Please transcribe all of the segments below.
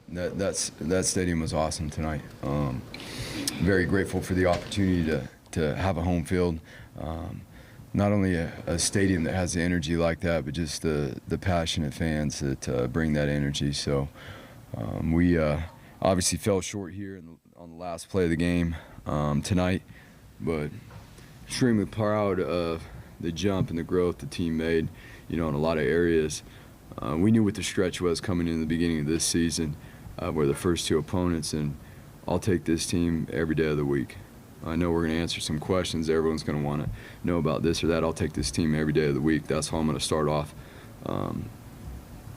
That stadium was awesome tonight. Very grateful for the opportunity to have a home field. Not only a stadium that has the energy like that, but just the passionate fans that bring that energy. So we obviously fell short here on the last play of the game tonight, but extremely proud of the jump and the growth the team made, in a lot of areas. We knew what the stretch was coming in the beginning of this season. We're the first two opponents, and I'll take this team every day of the week. I know we're going to answer some questions. Everyone's going to want to know about this or that. I'll take this team every day of the week. That's how I'm going to start off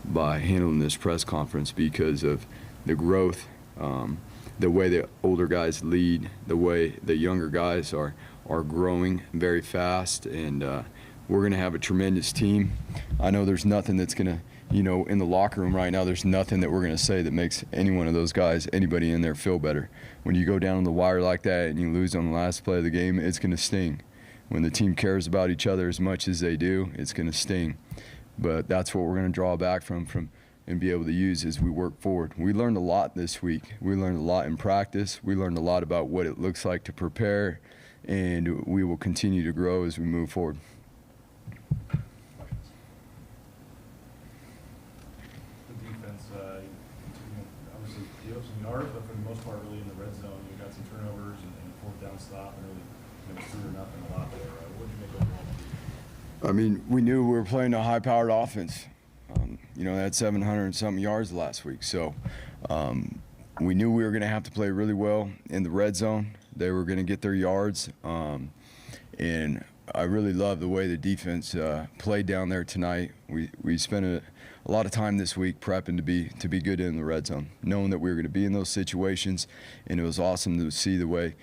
by handling this press conference, because of the growth, the way the older guys lead, the way the younger guys are growing very fast, and we're going to have a tremendous team. I know there's nothing that's going to, in the locker room right now, there's nothing that we're going to say that makes any one of those guys, anybody in there, feel better. When you go down the wire like that and you lose on the last play of the game, it's going to sting. When the team cares about each other as much as they do, it's going to sting. But that's what we're going to draw back from and be able to use as we work forward. We learned a lot this week. We learned a lot in practice. We learned a lot about what it looks like to prepare, and we will continue to grow as we move forward. Obviously you have some yards, but for the most part, really in the red zone, you got some turnovers and a fourth down stop, and really 3 or nothing a lot there. What did you make of it? I mean, we knew we were playing a high-powered offense. They had 700 and something yards last week, so we knew we were going to have to play really well in the red zone. They were going to get their yards, and I really love the way the defense played down there tonight. We spent a lot of time this week prepping to be good in the red zone, knowing that we were going to be in those situations, and it was awesome to see the way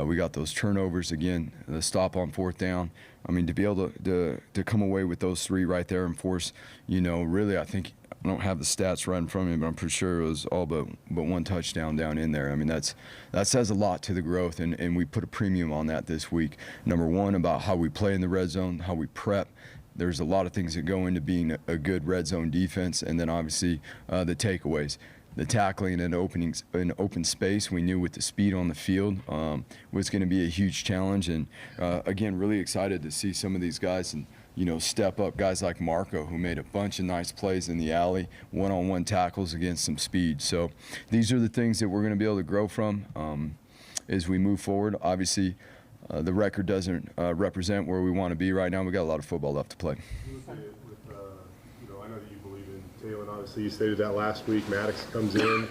we got those turnovers again, the stop on fourth down. I mean, to be able to come away with those 3 right there and force, really, I think, I don't have the stats right in front of me, but I'm pretty sure it was all but 1 touchdown down in there. I mean, that says a lot to the growth, and we put a premium on that this week. Number 1, about how we play in the red zone, how we prep. There's a lot of things that go into being a good red zone defense, and then obviously the takeaways. The tackling in open space, we knew with the speed on the field was going to be a huge challenge, and again, really excited to see some of these guys and step up. Guys like Marco, who made a bunch of nice plays in the alley, one-on-one tackles against some speed. So these are the things that we're going to be able to grow from as we move forward. Obviously, the record doesn't represent where we want to be right now. We've got a lot of football left to play. I know that you believe in Taylor. Obviously, you stated that last week. Maddox comes in,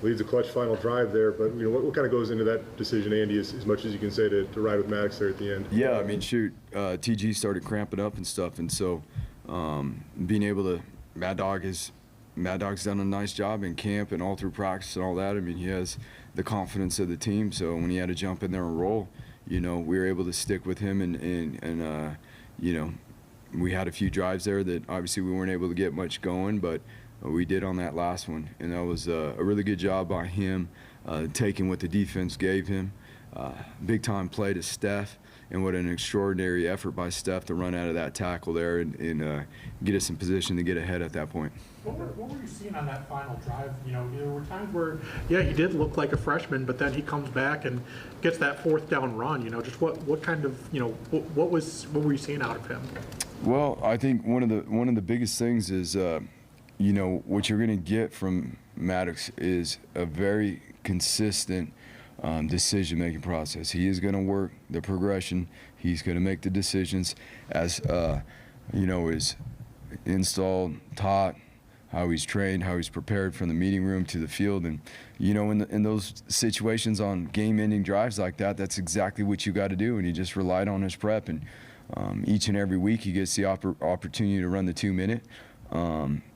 leads a clutch final drive there. But what kind of goes into that decision, Andy? As much as you can say to ride with Maddox there at the end. Yeah, I mean, shoot, TG started cramping up and stuff, and so being able to, Mad Dog's done a nice job in camp and all through practice and all that. I mean, he has the confidence of the team. So when he had to jump in there and roll, we were able to stick with him, and we had a few drives there that obviously we weren't able to get much going, but we did on that last one, and that was a really good job by him, taking what the defense gave him. Big time play to Steph, and what an extraordinary effort by Steph to run out of that tackle there and get us in position to get ahead at that point. What were you seeing on that final drive? There were times where, yeah, he did look like a freshman, but then he comes back and gets that fourth down run. Just what kind of, what were you seeing out of him? Well, I think one of the biggest things is, what you're going to get from Maddox is a very consistent decision-making process. He is going to work the progression. He's going to make the decisions as, is installed, taught, how he's trained, how he's prepared from the meeting room to the field. And, in those situations on game-ending drives like that, that's exactly what you got to do. And he just relied on his prep. And each and every week he gets the opportunity to run the 2-minute.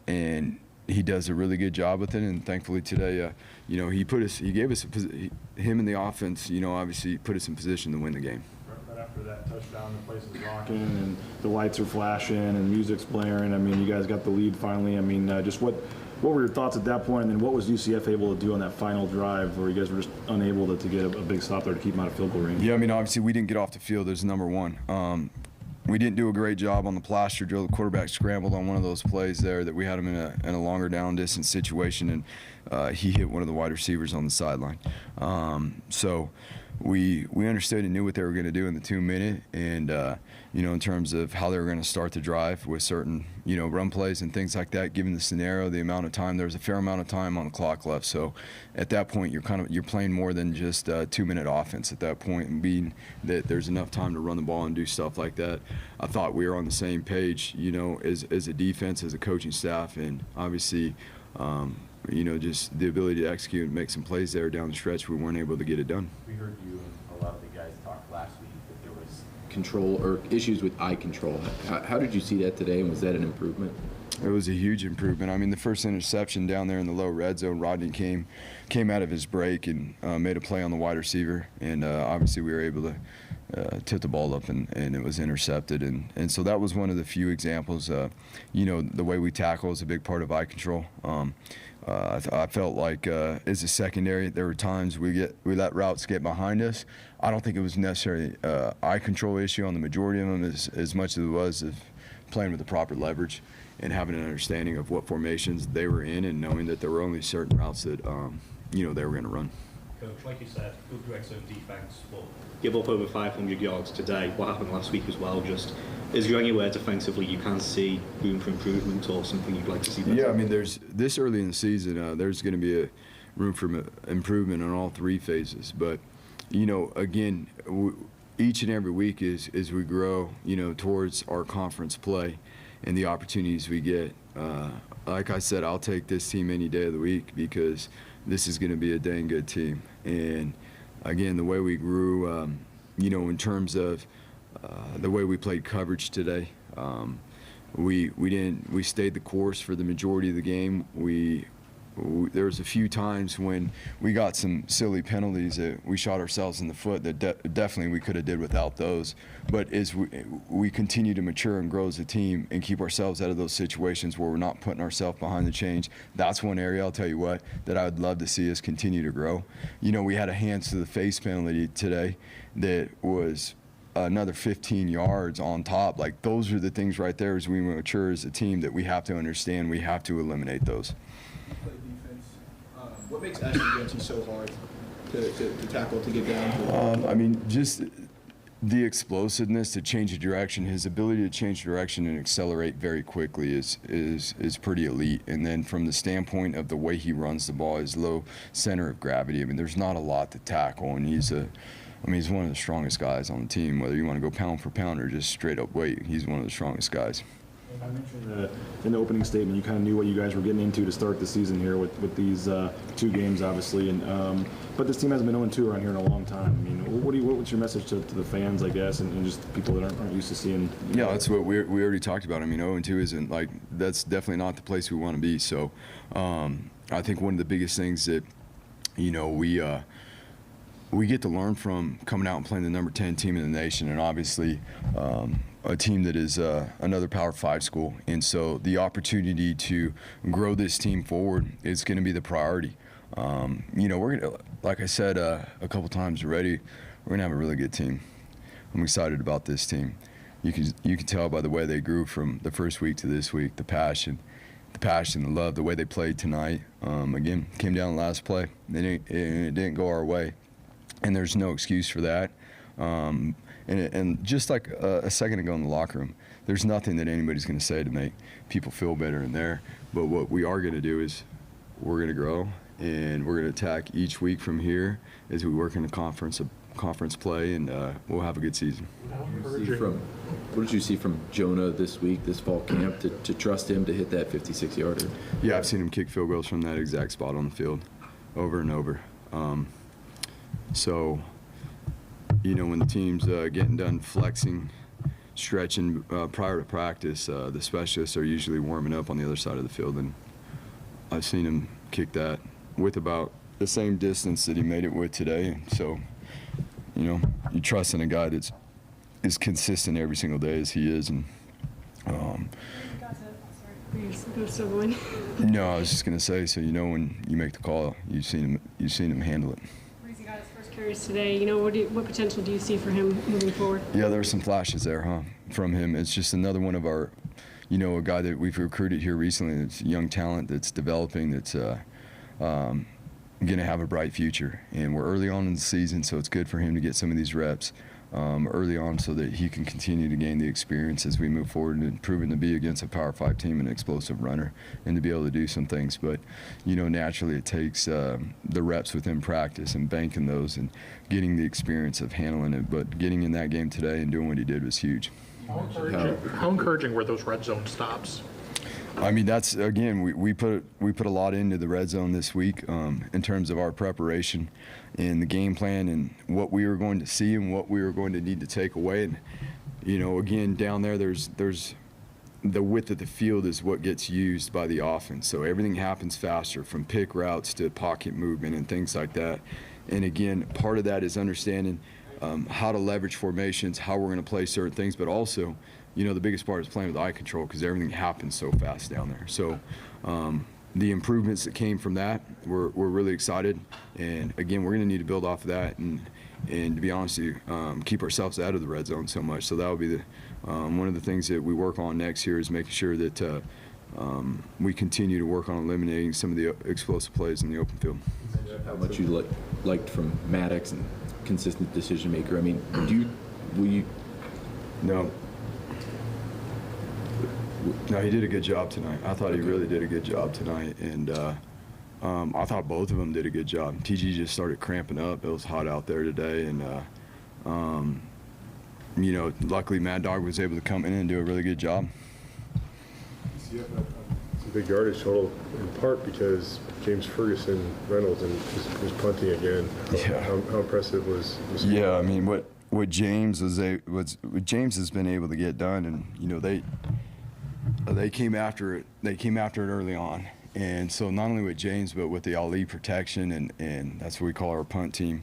And he does a really good job with it. And thankfully today, him and the offense, obviously put us in position to win the game. Right after that touchdown, the place is rocking and the lights are flashing and music's blaring. I mean, you guys got the lead finally. I mean, just what were your thoughts at that point? And then what was UCF able to do on that final drive where you guys were just unable to get a big stop there to keep them out of field goal range? Yeah, I mean, obviously we didn't get off the field as number 1. we didn't do a great job on the plaster drill. The quarterback scrambled on one of those plays there that we had him in a longer down distance situation, and he hit one of the wide receivers on the sideline. So we understood and knew what they were going to do in the 2-minute, and in terms of how they were going to start the drive with certain run plays and things like that. Given the scenario, the amount of time, there was a fair amount of time on the clock left. So at that point, you're playing more than just a 2-minute offense at that point, and being that there's enough time to run the ball and do stuff like that. I thought we were on the same page, as a defense, as a coaching staff, and obviously. Just the ability to execute and make some plays there down the stretch, we weren't able to get it done. We heard you and a lot of the guys talk last week that there was control or issues with eye control. How did you see that today, and was that an improvement? It was a huge improvement. I mean, the first interception down there in the low red zone, Rodney came out of his break and made a play on the wide receiver, and obviously we were able to tip the ball up, and it was intercepted. And so that was one of the few examples. The way we tackle is a big part of eye control. I felt like as a secondary, there were times we let routes get behind us. I don't think it was necessarily eye control issue on the majority of them as much as it was of playing with the proper leverage and having an understanding of what formations they were in, and knowing that there were only certain routes that they were going to run. Coach, like you said, good direct zone defense, but give up over 500 yards today. What happened last week as well? Just is there anywhere defensively you can see room for improvement or something you'd like to see better? Yeah, I mean, there's this early in the season, there's going to be a room for improvement on all three phases. But again, each and every week as we grow, towards our conference play and the opportunities we get. Like I said, I'll take this team any day of the week because this is going to be a dang good team. And again, the way we grew, in terms of the way we played coverage today, we stayed the course for the majority of the game. There was a few times when we got some silly penalties that we shot ourselves in the foot that definitely we could have did without those. But as we continue to mature and grow as a team and keep ourselves out of those situations where we're not putting ourselves behind the chains, that's one area, I'll tell you what, that I would love to see us continue to grow. We had a hands to the face penalty today that was another 15 yards on top. Like, those are the things right there as we mature as a team that we have to understand. We have to eliminate those. Play defense. What makes Ashton Jeanty so hard to tackle, to get down? I mean, just the explosiveness to change the direction, his ability to change direction and accelerate very quickly is pretty elite. And then from the standpoint of the way he runs the ball, his low center of gravity, I mean, there's not a lot to tackle, and he's one of the strongest guys on the team, whether you want to go pound for pound or just straight up weight. He's one of the strongest guys. I mentioned in the opening statement, you kind of knew what you guys were getting into to start the season here with these 2 games, obviously. And but this team hasn't been 0-2 around here in a long time. I mean, what's your message to the fans, I guess, and just people that aren't used to seeing? Yeah, that's what we already talked about. I mean, 0-2 isn't like, that's definitely not the place we want to be. So I think one of the biggest things that we get to learn from coming out and playing the number 10 team in the nation, and obviously a team that is another Power 5 school. And so the opportunity to grow this team forward is going to be the priority. We're going to, like I said a couple times already, we're going to have a really good team. I'm excited about this team. You can tell by the way they grew from the first week to this week, the passion, the love, the way they played tonight. Again, came down the last play. It didn't go our way. And there's no excuse for that. And just like a second ago in the locker room, there's nothing that anybody's going to say to make people feel better in there. But what we are going to do is we're going to grow, and we're going to attack each week from here as we work in the conference play, and we'll have a good season. What did you see from Jonah this week, this fall camp, to trust him to hit that 56-yarder? Yeah, I've seen him kick field goals from that exact spot on the field over and over. So, when the team's getting done flexing, stretching prior to practice, the specialists are usually warming up on the other side of the field, and I've seen him kick that with about the same distance that he made it with today. So, you trust in a guy that's as consistent every single day as he is. And no, I was just gonna say, so when you make the call, you've seen him handle it. Reese got his first carries today. You know, what potential do you see for him moving forward? Yeah, there were some flashes there, from him. It's just another one of our, a guy that we've recruited here recently that's young talent that's developing, that's going to have a bright future. And we're early on in the season, so it's good for him to get some of these reps early on so that he can continue to gain the experience as we move forward and proving to be against a Power 5 team, an explosive runner, and to be able to do some things. But, naturally it takes the reps within practice and banking those and getting the experience of handling it. But getting in that game today and doing what he did was huge. How encouraging were those red zone stops? I mean, that's, again, we put a lot into the red zone this week in terms of our preparation and the game plan and what we were going to see and what we were going to need to take away. And, again, down there, there's the width of the field is what gets used by the offense. So everything happens faster, from pick routes to pocket movement and things like that. And, again, part of that is understanding how to leverage formations, how we're going to play certain things, but also, the biggest part is playing with eye control because everything happens so fast down there. So the improvements that came from that, we're really excited. And, again, we're going to need to build off of that and to be honest with you, keep ourselves out of the red zone so much. So that will be one of the things that we work on next year is making sure that we continue to work on eliminating some of the explosive plays in the open field. How much you liked from Maddox and consistent decision maker. I mean, will you? No, he did a good job tonight. I thought he really did a good job tonight, and I thought both of them did a good job. TG just started cramping up. It was hot out there today, and luckily Mad Dog was able to come in and do a really good job. It's a big yardage total in part because James Ferguson Reynolds and was punting again. How impressive was? Yeah, I mean what James what James has been able to get done, and they came after it. They came after it early on, and so not only with James but with the Ali protection, and that's what we call our punt team.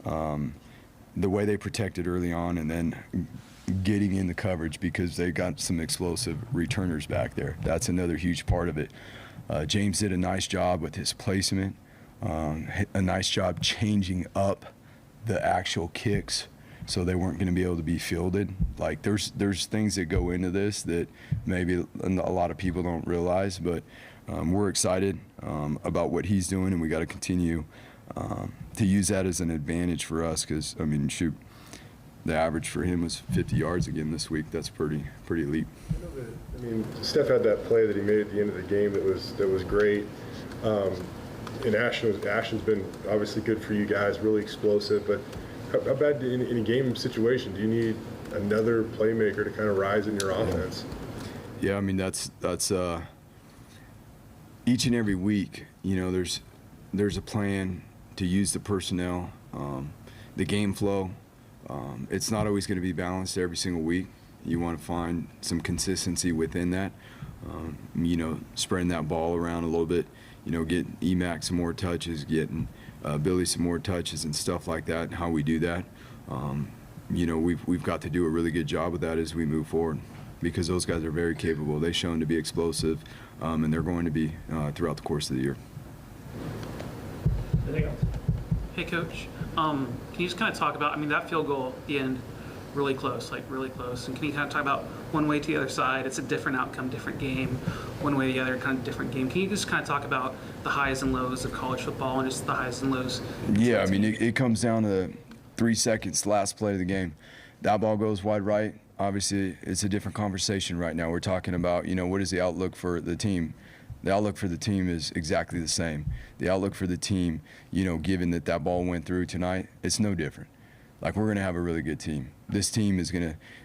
The way they protected early on, and then getting in the coverage because they got some explosive returners back there. That's another huge part of it. James did a nice job with his placement, a nice job changing up the actual kicks so they weren't going to be able to be fielded. Like there's things that go into this that maybe a lot of people don't realize, but we're excited about what he's doing, and we got to continue to use that as an advantage for us because, I mean, shoot, the average for him was 50 yards again this week. That's pretty elite. I mean, Steph had that play that he made at the end of the game that was great. And Ashton's been obviously good for you guys, really explosive. But how bad in a game situation do you need another playmaker to kind of rise in your offense? Yeah, I mean that's each and every week. There's a plan to use the personnel, the game flow. It's not always going to be balanced every single week. You want to find some consistency within that. Spreading that ball around a little bit. Getting EMAC some more touches, getting Billy some more touches and stuff like that. And how we do that, we've got to do a really good job with that as we move forward, because those guys are very capable. They've shown to be explosive, and they're going to be throughout the course of the year. Hey, Coach. Can you just kind of talk about, that field goal at the end, really close. And can you kind of talk about one way to the other side? It's a different outcome, different game. One way to the other, kind of different game. Can you just kind of talk about the highs and lows of college football and just the highs and lows? Yeah, it comes down to 3 seconds, last play of the game. That ball goes wide right. Obviously, it's a different conversation right now. We're talking about, what is the outlook for the team? The outlook for the team is exactly the same. The outlook for the team, given that ball went through tonight, it's no different. Like, we're going to have a really good team. This team is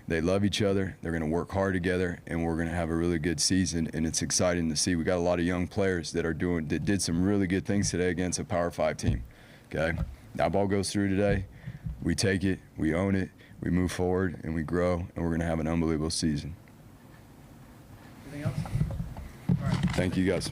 they love each other, they're going to work hard together, and we're going to have a really good season, and it's exciting to see. We got a lot of young players that did some really good things today against a Power 5 team, okay? That ball goes through today, we take it, we own it, we move forward, and we grow, and we're going to have an unbelievable season. Anything else? Thank you, guys.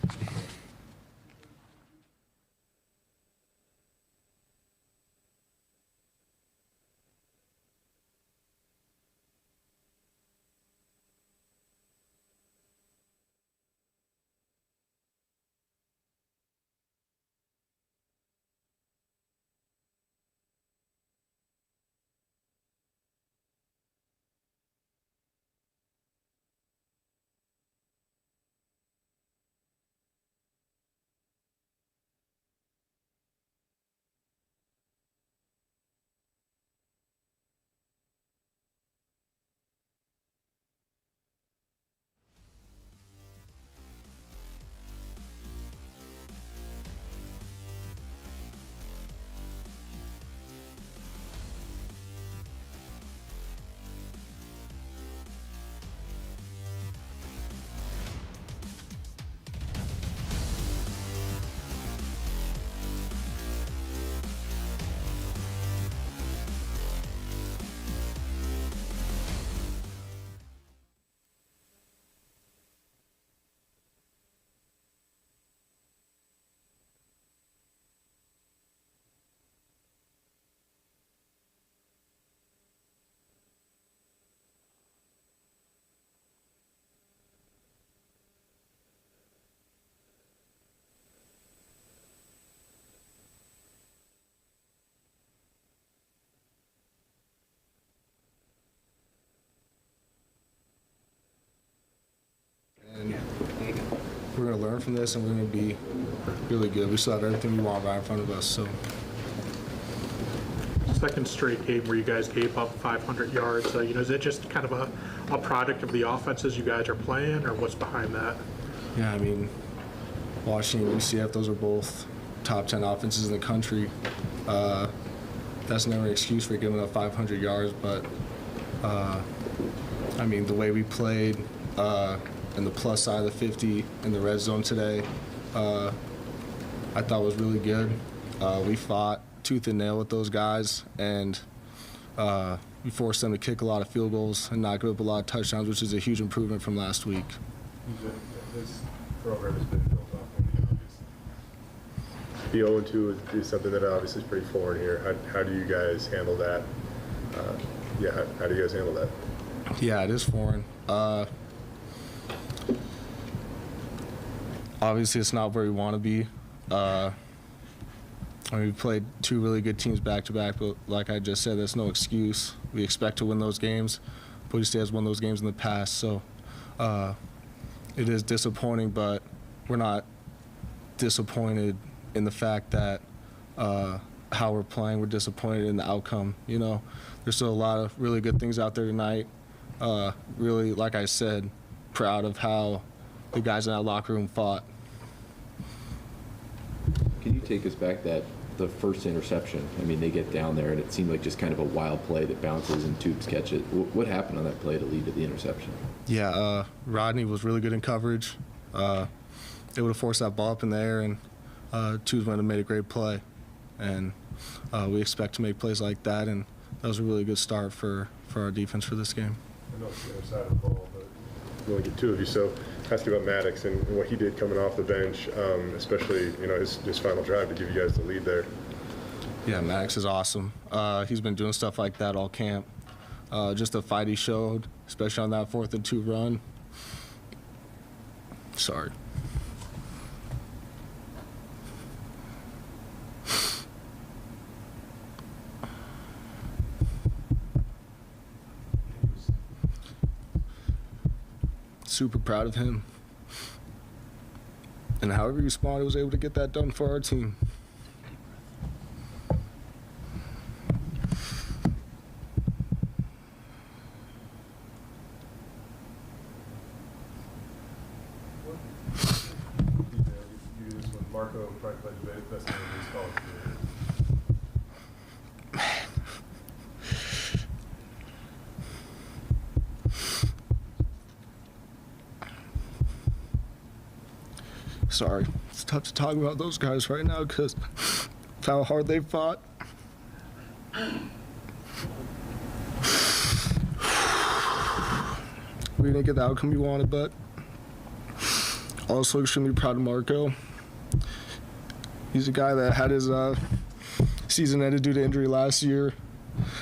learn from this, and we're going to be really good. We still have everything we want right in front of us. So. Second straight game where you guys gave up 500 yards. Is it just kind of a product of the offenses you guys are playing, or what's behind that? Yeah, I mean, Washington and UCF, those are both top 10 offenses in the country. That's never an excuse for giving up 500 yards, but I mean, the way we played in the plus side of the 50 in the red zone today, I thought was really good. We fought tooth and nail with those guys, and we forced them to kick a lot of field goals and not give up a lot of touchdowns, which is a huge improvement from last week. This program has been built off of the 0-2 is something that obviously is pretty foreign here. How do you guys handle that? How do you guys handle that? Yeah, it is foreign. Obviously, it's not where we want to be. We played two really good teams back-to-back, but like I just said, that's no excuse. We expect to win those games. Boise State has won those games in the past, so it is disappointing, but we're not disappointed in the fact that how we're playing. We're disappointed in the outcome. There's still a lot of really good things out there tonight. Really, like I said, proud of how the guys in that locker room fought. Can you take us back the first interception? I mean, they get down there, and it seemed like just kind of a wild play that bounces and Tubes catch it. What happened on that play to lead to the interception? Yeah, Rodney was really good in coverage. They would have forced that ball up in the air, and Tubes might have made a great play. And we expect to make plays like that, and that was a really good start for our defense for this game. I know it's the other side of the ball, but we only get two of you, so ask you about Maddox and what he did coming off the bench, especially his final drive to give you guys the lead there. Yeah, Maddox is awesome. He's been doing stuff like that all camp. Just the fight he showed, especially on that 4th and 2 run. Sorry. Super proud of him. And however he responded, was able to get that done for our team. Marco probably played the best game of his college career. Sorry, it's tough to talk about those guys right now because of how hard they fought. We didn't get the outcome we wanted, but also extremely proud of Marco. He's a guy that had his season ended due to injury last year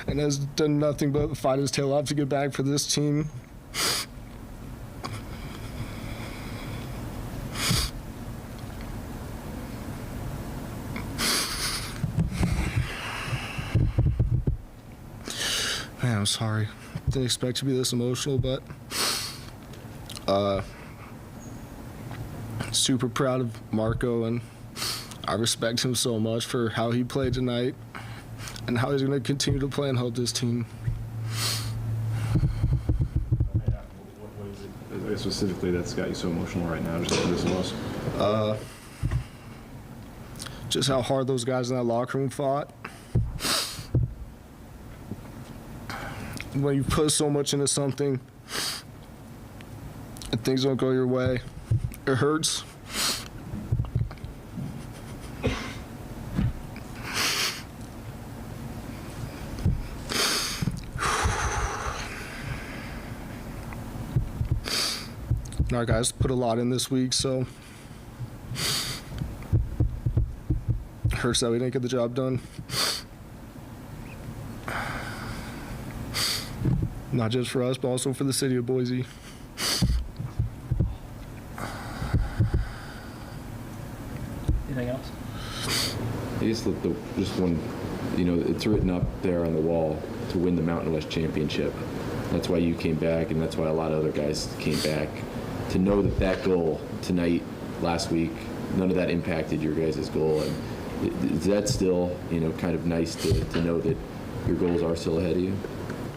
and has done nothing but fight his tail off to get back for this team. Man, I'm sorry. Didn't expect to be this emotional, but super proud of Marco, and I respect him so much for how he played tonight and how he's going to continue to play and help this team. What is it specifically that's got you so emotional right now, just this loss? Just how hard those guys in that locker room fought. When you put so much into something and things don't go your way, it hurts. And our guys put a lot in this week, so it hurts that we didn't get the job done. Not just for us, but also for the city of Boise. Anything else? I guess just one, it's written up there on the wall to win the Mountain West Championship. That's why you came back, and that's why a lot of other guys came back. To know that goal tonight last week, none of that impacted your guys' goal. And is that still, kind of nice to know that your goals are still ahead of you?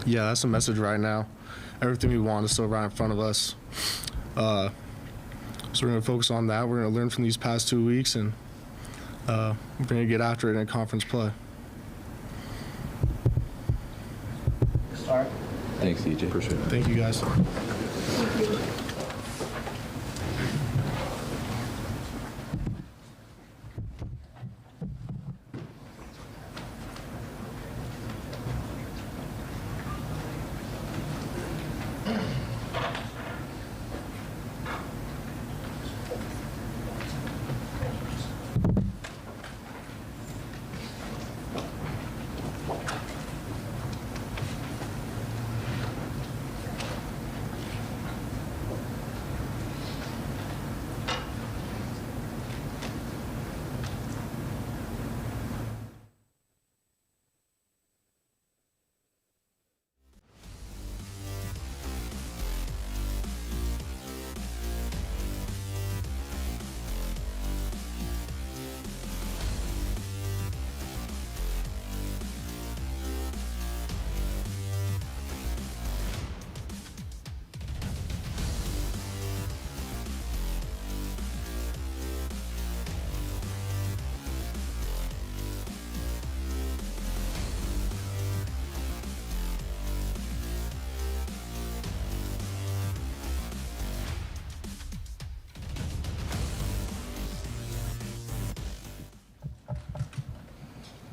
Yeah, that's the message right now. Everything we want is still right in front of us. So we're going to focus on that. We're going to learn from these past 2 weeks, and we're going to get after it in conference play. Start. Thanks, DJ. Appreciate it. Thank you, guys.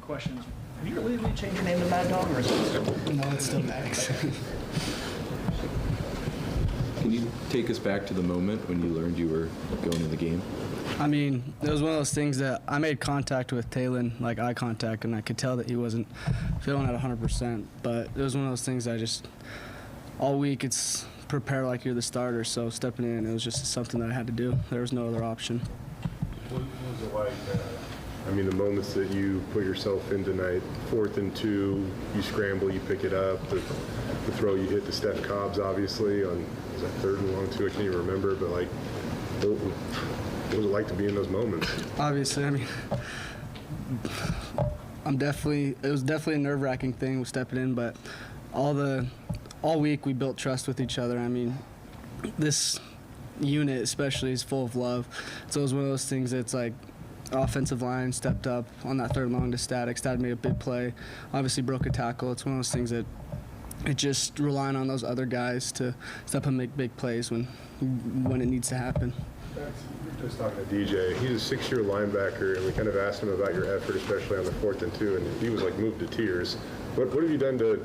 Questions. Have you really changed your name to Mad Dog, or is it still? No, it's still Maddox. Can you take us back to the moment when you learned you were going in the game? I mean, it was one of those things that I made contact with Talon, like eye contact, and I could tell that he wasn't feeling at 100%. But it was one of those things I just, all week it's prepare like you're the starter. So stepping in, it was just something that I had to do. There was no other option. What was it like? The moments that you put yourself in tonight, 4th and 2, you scramble, you pick it up, the throw you hit to Steph Cobbs, obviously, on, was that 3rd and long, 2? I can't even remember, but like, what was it like to be in those moments? Obviously, it was definitely a nerve-wracking thing with stepping in, but all week we built trust with each other. I mean, this unit especially is full of love. So it was one of those things that's like, offensive line stepped up on that 3rd and long to Static. Static made a big play. Obviously broke a tackle. It's one of those things that it just relying on those other guys to step up and make big plays when it needs to happen. Just talking to DJ, he's a 6-year linebacker, and we kind of asked him about your effort, especially on the 4th and 2, and he was like moved to tears. What have you done to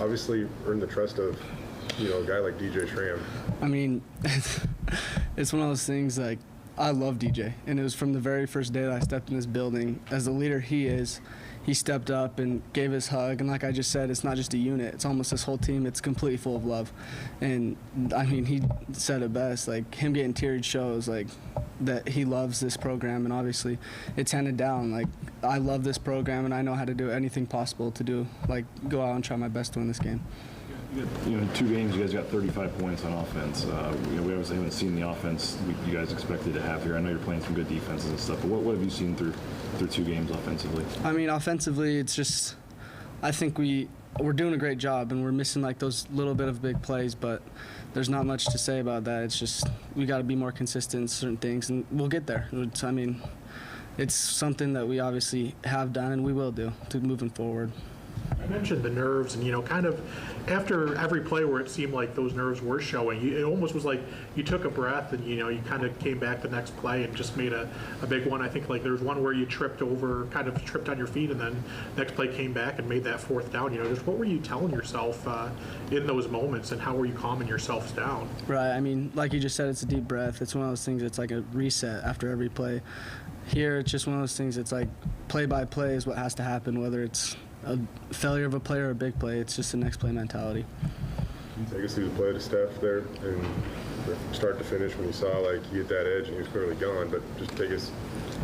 obviously earn the trust of, a guy like DJ Schramm? I mean, it's one of those things like, I love DJ, and it was from the very first day that I stepped in this building. As the leader he is, he stepped up and gave his hug, and like I just said, it's not just a unit, it's almost this whole team. It's completely full of love. And I mean, he said it best, like him getting teared shows like that he loves this program, and obviously it's handed down. Like, I love this program, and I know how to do anything possible to do, like go out and try my best to win this game. In 2 games, you guys got 35 points on offense. We obviously haven't seen the offense you guys expected to have here. I know you're playing some good defenses and stuff, but what have you seen through 2 games offensively? I mean, offensively, it's just, I think we're doing a great job, and we're missing like those little bit of big plays, but there's not much to say about that. It's just we got to be more consistent in certain things, and we'll get there. It's something that we obviously have done and we will do to moving forward. I mentioned the nerves, and kind of after every play where it seemed like those nerves were showing, it almost was like you took a breath and you kind of came back the next play and just made a big one. I think like there was one where you tripped on your feet, and then next play came back and made that 4th down. Just what were you telling yourself in those moments, and how were you calming yourselves down? Right. I mean, like you just said, it's a deep breath. It's one of those things. It's like a reset after every play. Here, it's just one of those things. It's like play by play is what has to happen, whether it's a failure of a play or a big play. It's just a next play mentality. Can you take us through the play to Steph there, and start to finish when you saw like he hit that edge and he was clearly gone, but just take us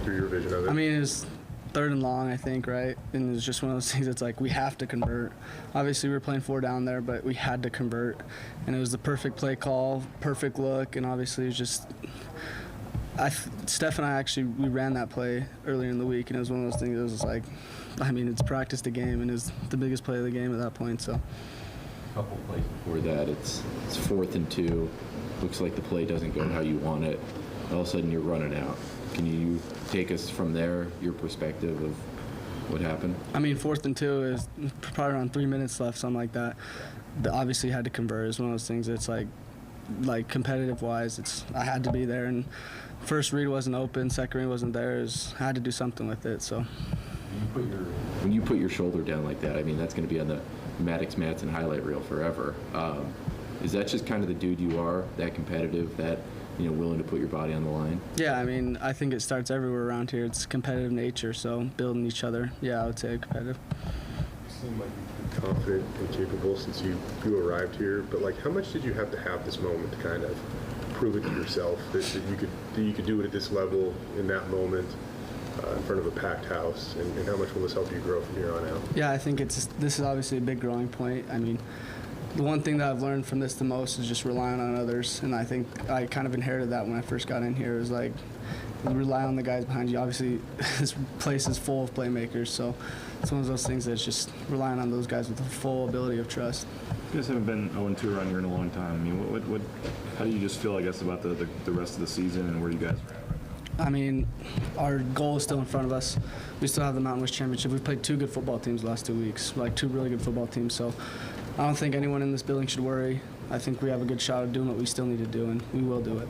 through your vision of it. I mean, it was 3rd and long, I think, right? And it was just one of those things that's like we have to convert. Obviously, we were playing 4 down there, but we had to convert. And it was the perfect play call, perfect look, and obviously it was just Steph and I actually, we ran that play earlier in the week, and it was one of those things that was just like, I mean, it's practice the game, and it was the biggest play of the game at that point, so. A couple plays before that, it's 4th and 2. Looks like the play doesn't go how you want it. All of a sudden, you're running out. Can you take us from there, your perspective of what happened? I mean, 4th and 2 is probably around 3 minutes left, something like that. Obviously had to convert. It's one of those things that's like competitive-wise, I had to be there, and first read wasn't open, second read wasn't there. I had to do something with it, so. When you put your shoulder down like that, I mean, that's going to be on the Maddox Madsen highlight reel forever. Is that just kind of the dude you are, that competitive, that, willing to put your body on the line? Yeah, I mean, I think it starts everywhere around here. It's competitive nature, so building each other, yeah, I would say competitive. You seem like you've been confident and capable since you arrived here, but like, how much did you have to have this moment to kind of prove it to yourself that you could do it at this level in that moment in front of a packed house, and how much will this help you grow from here on out? Yeah, I think this is obviously a big growing point. I mean, the one thing that I've learned from this the most is just relying on others, and I think I kind of inherited that when I first got in here. It was like, rely on the guys behind you. Obviously, this place is full of playmakers, so it's one of those things that's just relying on those guys with the full ability of trust. You guys haven't been 0-2 around here in a long time. I mean, how do you just feel, I guess, about the rest of the season and where you guys are at right now? I mean, our goal is still in front of us. We still have the Mountain West Championship. We've played 2 good football teams the last 2 weeks, like 2 really good football teams. So I don't think anyone in this building should worry. I think we have a good shot of doing what we still need to do, and we will do it.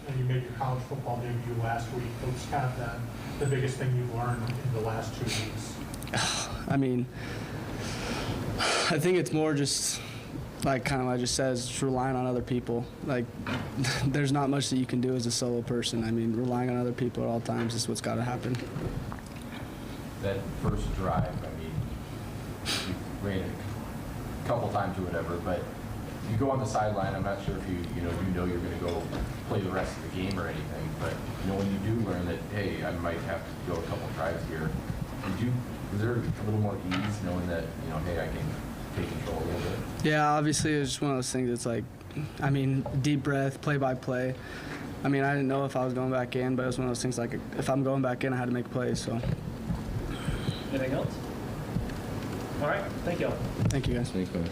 And you made your college football debut last week. What's kind of the biggest thing you've learned in the last 2 weeks? I mean, I think it's more just like kind of what I just said, is just relying on other people. Like, there's not much that you can do as a solo person. I mean, relying on other people at all times is what's got to happen. That first drive, I mean, you ran it a couple times or whatever, but you go on the sideline. I'm not sure if you know you're going to go play the rest of the game or anything, but when you do learn that, hey, I might have to go a couple drives here, was there a little more ease knowing that, hey, I can take control a little bit? Yeah, obviously it was just one of those things that's like, I mean, deep breath, play by play. I mean, I didn't know if I was going back in, but it was one of those things like, if I'm going back in, I had to make plays, so. Anything else? All right, thank you all. Thank you, guys. Thanks, man.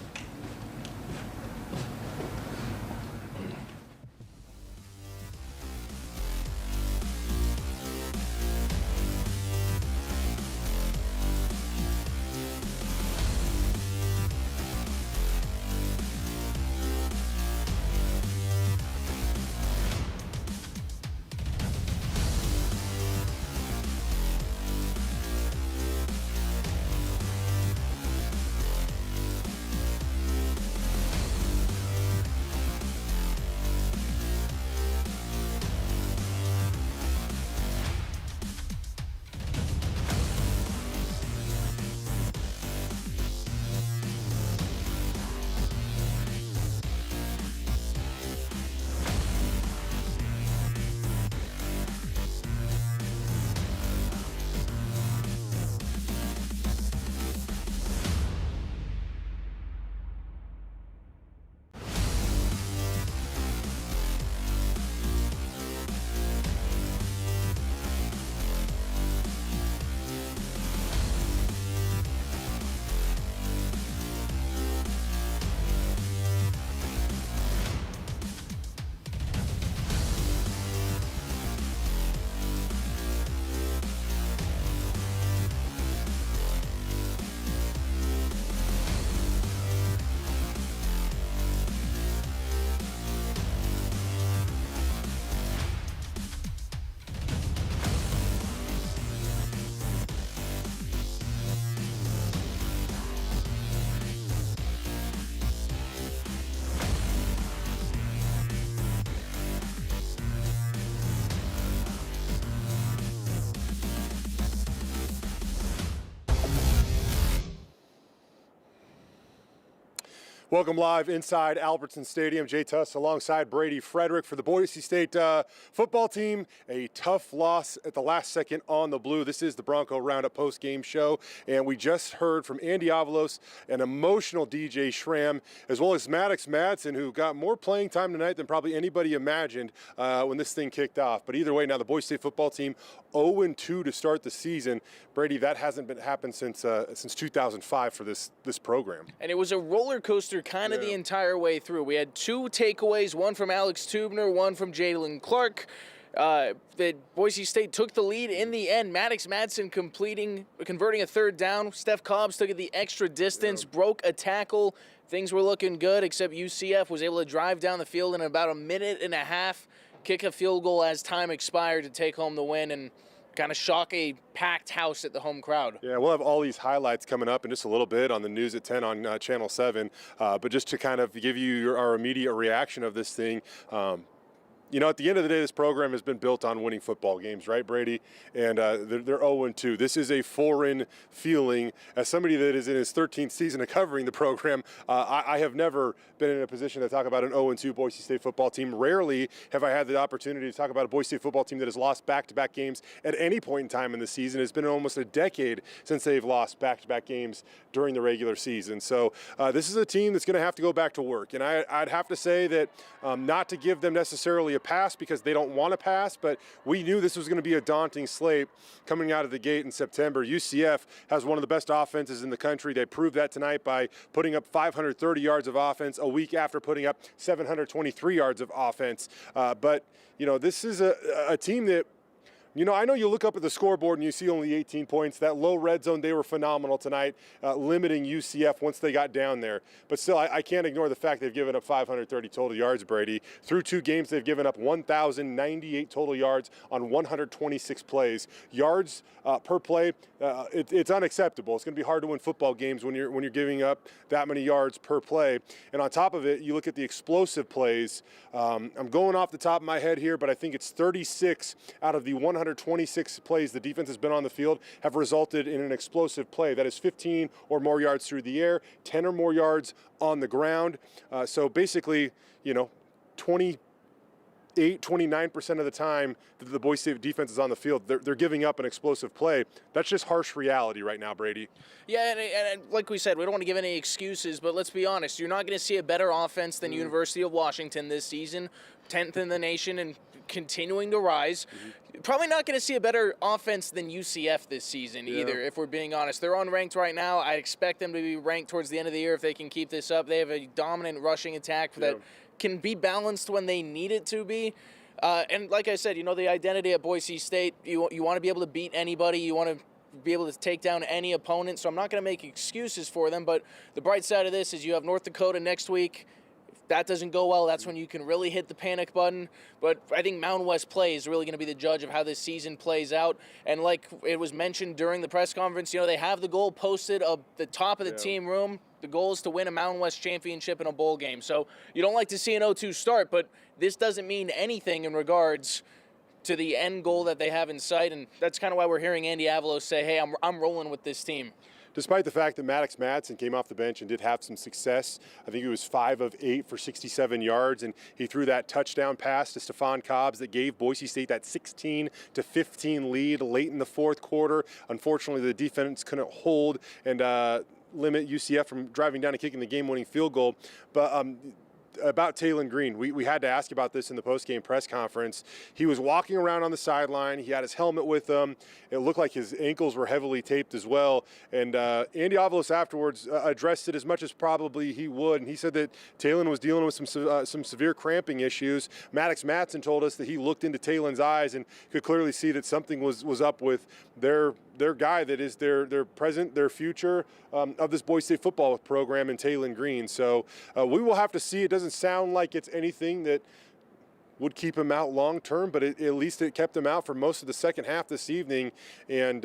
Welcome live inside Albertsons Stadium. Jay Tuss alongside Brady Frederick for the Boise State football team. A tough loss at the last second on the blue. This is the Bronco Roundup post-game show, and we just heard from Andy Avalos, an emotional DJ Schramm, as well as Maddux Madsen, who got more playing time tonight than probably anybody imagined when this thing kicked off. But either way, now the Boise State football team 0-2 to start the season. Brady, that hasn't happened since 2005 for this program. And it was a roller coaster kind of the entire way through. We had two takeaways, one from Alex Tubner, one from Jalen Clark. The Boise State took the lead in the end. Maddux Madsen converting a third down. Steph Cobbs took it the extra distance, broke a tackle. Things were looking good, except UCF was able to drive down the field in about a minute and a half, kick a field goal as time expired to take home the win, and kind of shock a packed house at the home crowd. Yeah, we'll have all these highlights coming up in just a little bit on the News at 10 on Channel 7. But just to kind of give you our immediate reaction of this thing, you know, at the end of the day, this program has been built on winning football games, right, Brady? And they're 0-2. This is a foreign feeling. As somebody that is in his 13th season of covering the program, I have never been in a position to talk about an 0-2 Boise State football team. Rarely have I had the opportunity to talk about a Boise State football team that has lost back-to-back games at any point in time in the season. It's been almost a decade since they've lost back-to-back games during the regular season. So this is a team that's going to have to go back to work. And I'd have to say that not to give them necessarily a pass because they don't want to pass, but we knew this was going to be a daunting slate coming out of the gate in September. UCF has one of the best offenses in the country. They proved that tonight by putting up 530 yards of offense a week after putting up 723 yards of offense. But, you know, this is a team that, you know, I know you look up at the scoreboard and you see only 18 points. That low red zone, they were phenomenal tonight, limiting UCF once they got down there. But still, I can't ignore the fact they've given up 530 total yards, Brady. Through 2 games, they've given up 1,098 total yards on 126 plays. Yards per play, it's unacceptable. It's going to be hard to win football games when you're giving up that many yards per play. And on top of it, you look at the explosive plays. I'm going off the top of my head here, but I think it's 36 out of the 126 plays the defense has been on the field have resulted in an explosive play. That is 15 or more yards through the air, 10 or more yards on the ground. So basically, you know, 29% of the time that the Boise State defense is on the field, they're giving up an explosive play. That's just harsh reality right now, Brady. Yeah, and like we said, we don't want to give any excuses, but let's be honest. You're not going to see a better offense than University of Washington this season, 10th in the nation and continuing to rise. Probably not going to see a better offense than UCF this season either, if we're being honest. They're unranked right now. I expect them to be ranked towards the end of the year if they can keep this up. They have a dominant rushing attack that can be balanced when they need it to be. And like I said, you know, the identity at Boise State, you want to be able to beat anybody. You want to be able to take down any opponent. So I'm not going to make excuses for them. But the bright side of this is you have North Dakota next week. If that doesn't go well, that's when you can really hit the panic button. But I think Mountain West play is really going to be the judge of how this season plays out. And like it was mentioned during the press conference, you know, they have the goal posted up the top of the team room. The goal is to win a Mountain West championship in a bowl game. So you don't like to see an 0-2 start, but this doesn't mean anything in regards to the end goal that they have in sight. And that's kind of why we're hearing Andy Avalos say, hey, I'm rolling with this team. Despite the fact that Maddux Madsen came off the bench and did have some success, I think he was 5 of 8 for 67 yards, and he threw that touchdown pass to Stephon Cobbs that gave Boise State that 16-15 lead late in the fourth quarter. Unfortunately, the defense couldn't hold and limit UCF from driving down and kicking the game-winning field goal. But about Taylen Green, we had to ask about this in the post-game press conference. He was walking around on the sideline. He had his helmet with him. It looked like his ankles were heavily taped as well. And Andy Avalos afterwards addressed it as much as probably he would. And he said that Taylen was dealing with some severe cramping issues. Maddux Madsen told us that he looked into Taylen's eyes and could clearly see that something was up with their guy that is their present, their future of this Boise State football program in Taylen Green. So we will have to see. It doesn't sound like it's anything that would keep him out long term, but at least it kept him out for most of the second half this evening. And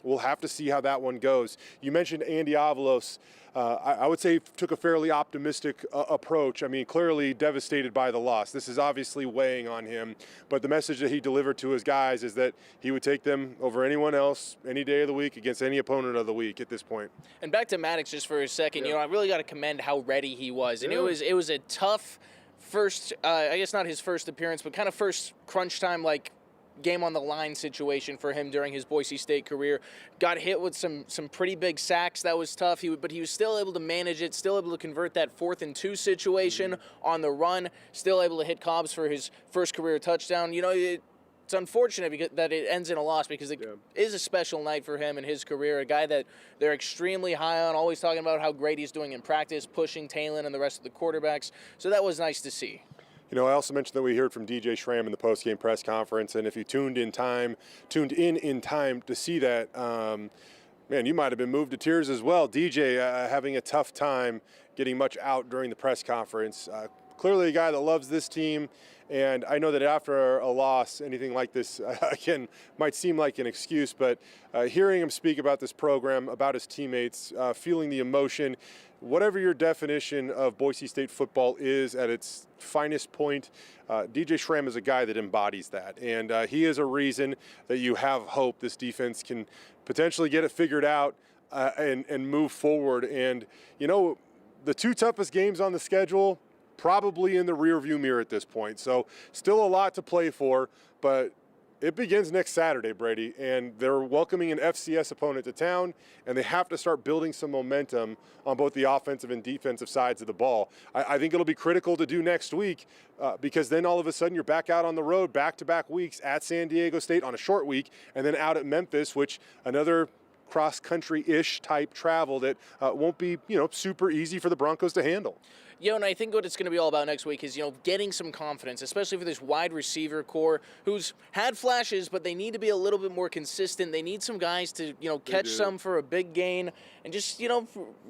we'll have to see how that one goes. You mentioned Andy Avalos. I would say took a fairly optimistic approach. I mean, clearly devastated by the loss. This is obviously weighing on him, but the message that he delivered to his guys is that he would take them over anyone else any day of the week against any opponent of the week at this point. And back to Maddux just for a second, I really got to commend how ready he was. And it was a tough first, I guess not his first appearance, but kind of first crunch time, like game on the line situation for him during his Boise State career. Got hit with some pretty big sacks. That was tough. But he was still able to manage it, still able to convert that 4th and 2 situation on the run, still able to hit Cobbs for his first career touchdown. It's unfortunate that it ends in a loss because it is a special night for him in his career, a guy that they're extremely high on, always talking about how great he's doing in practice, pushing Talon and the rest of the quarterbacks. So that was nice to see. I also mentioned that we heard from DJ Schramm in the post-game press conference, and if you tuned in time to see that, man, you might have been moved to tears as well. DJ having a tough time getting much out during the press conference. Clearly a guy that loves this team, and I know that after a loss, anything like this, again, might seem like an excuse, but hearing him speak about this program, about his teammates, feeling the emotion, whatever your definition of Boise State football is at its finest point, DJ Schramm is a guy that embodies that. And he is a reason that you have hope this defense can potentially get it figured out and move forward. And, the 2 toughest games on the schedule, probably in the rearview mirror at this point. So still a lot to play for, but it begins next Saturday, Brady, and they're welcoming an FCS opponent to town, and they have to start building some momentum on both the offensive and defensive sides of the ball. I think it'll be critical to do next week because then all of a sudden you're back out on the road back-to-back weeks at San Diego State on a short week, and then out at Memphis, which another cross-country-ish type travel that won't be, super easy for the Broncos to handle. And I think what it's going to be all about next week is, getting some confidence, especially for this wide receiver core who's had flashes, but they need to be a little bit more consistent. They need some guys to, catch some for a big gain and just,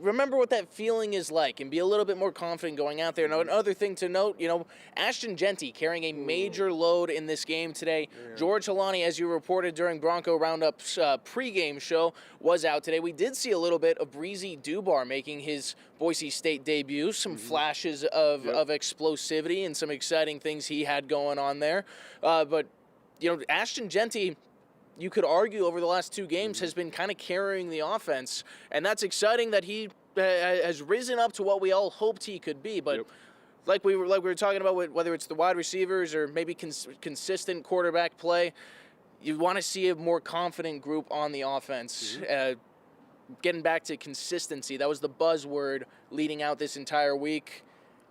remember what that feeling is like and be a little bit more confident going out there. Now, another thing to note, Ashton Jeanty carrying a major load in this game today. Yeah. George Halani, as you reported during Bronco Roundup's pregame show, was out today. We did see a little bit of Breezy Dubar making his Boise State debut, some flashes of explosivity and some exciting things he had going on there. But Ashton Jeanty, you could argue over the last 2 games, has been kind of carrying the offense, and that's exciting that he has risen up to what we all hoped he could be. But like we were talking about, whether it's the wide receivers or maybe consistent quarterback play, you want to see a more confident group on the offense. Getting back to consistency, that was the buzzword leading out this entire week.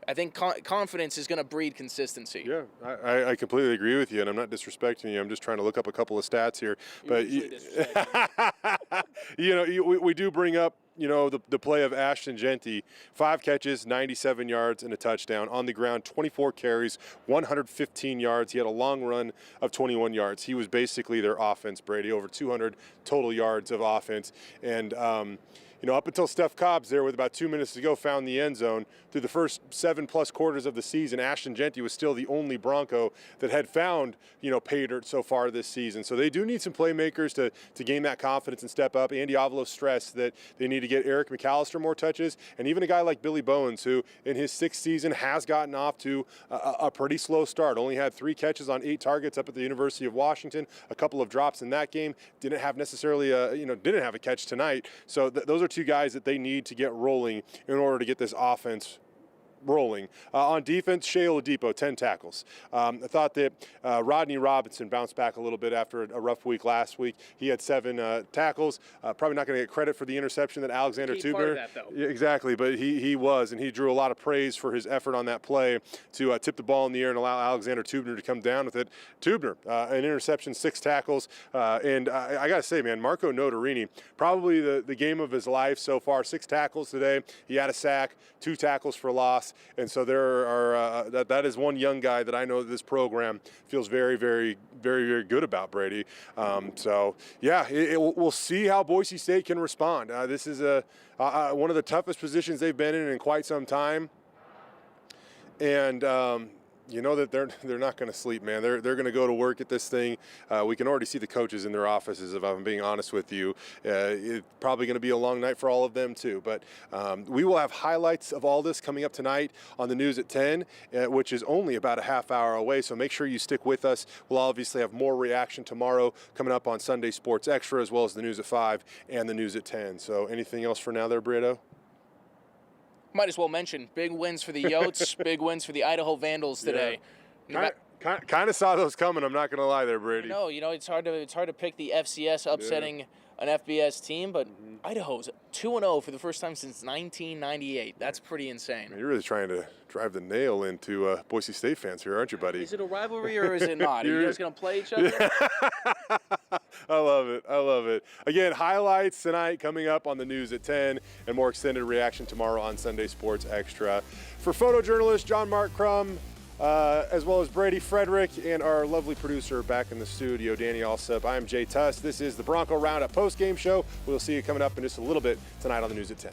I think confidence is going to breed consistency. Yeah, I completely agree with you, and I'm not disrespecting you. I'm just trying to look up a couple of stats here. But we do bring up the play of Ashton Jeanty, 5 catches, 97 yards, and a touchdown. On the ground, 24 carries, 115 yards. He had a long run of 21 yards. He was basically their offense, Brady, over 200 total yards of offense. And, up until Steph Cobbs there with about 2 minutes to go found the end zone, through the first 7+ quarters of the season, Ashton Jeanty was still the only Bronco that had found, pay dirt so far this season. So they do need some playmakers to gain that confidence and step up. Andy Avalos stressed that they need to get Eric McAllister more touches, and even a guy like Billy Bowens, who in his 6th season has gotten off to a pretty slow start. Only had 3 catches on 8 targets up at the University of Washington, a couple of drops in that game. Didn't have necessarily didn't have a catch tonight. So those are 2 guys that they need to get rolling in order to get this offense rolling. On defense, Shea Oladipo, 10 tackles. I thought that Rodney Robinson bounced back a little bit after a rough week last week. He had 7 tackles. Probably not going to get credit for the interception that Alexander Tubner. Part of that, though. Yeah, exactly, but he was, and he drew a lot of praise for his effort on that play to tip the ball in the air and allow Alexander Tubner to come down with it. Tubner, an interception, 6 tackles, and I got to say, man, Marco Notarini, probably the game of his life so far. 6 tackles today. He had a sack, 2 tackles for loss. And so there are that is one young guy that I know that this program feels very, very, very, very good about, Brady. So yeah, we'll see how Boise State can respond. This is one of the toughest positions they've been in quite some time, and you know that they're not going to sleep, man. They're going to go to work at this thing. We can already see the coaches in their offices, if I'm being honest with you. It's probably going to be a long night for all of them too. But we will have highlights of all this coming up tonight on the news at 10, which is only about a half hour away. So make sure you stick with us. We'll obviously have more reaction tomorrow coming up on Sunday Sports Extra, as well as the news at 5 and the news at 10. So anything else for now there, Brito? Might as well mention big wins for the Yotes, big wins for the Idaho Vandals today. Yeah. Kind of saw those coming. I'm not going to lie there, Brady. No, it's hard to pick the FCS upsetting an FBS team, but Idaho's 2-0 for the first time since 1998. That's pretty insane. You're really trying to drive the nail into Boise State fans here, aren't you, buddy? Is it a rivalry or is it not? Are you guys going to play each other? I love it. I love it. Again, highlights tonight coming up on the news at 10 and more extended reaction tomorrow on Sunday Sports Extra. For photojournalist John Mark Crum, as well as Brady Frederick and our lovely producer back in the studio, Danny Alsup, I'm Jay Tuss. This is the Bronco Roundup post-game show. We'll see you coming up in just a little bit tonight on the news at 10.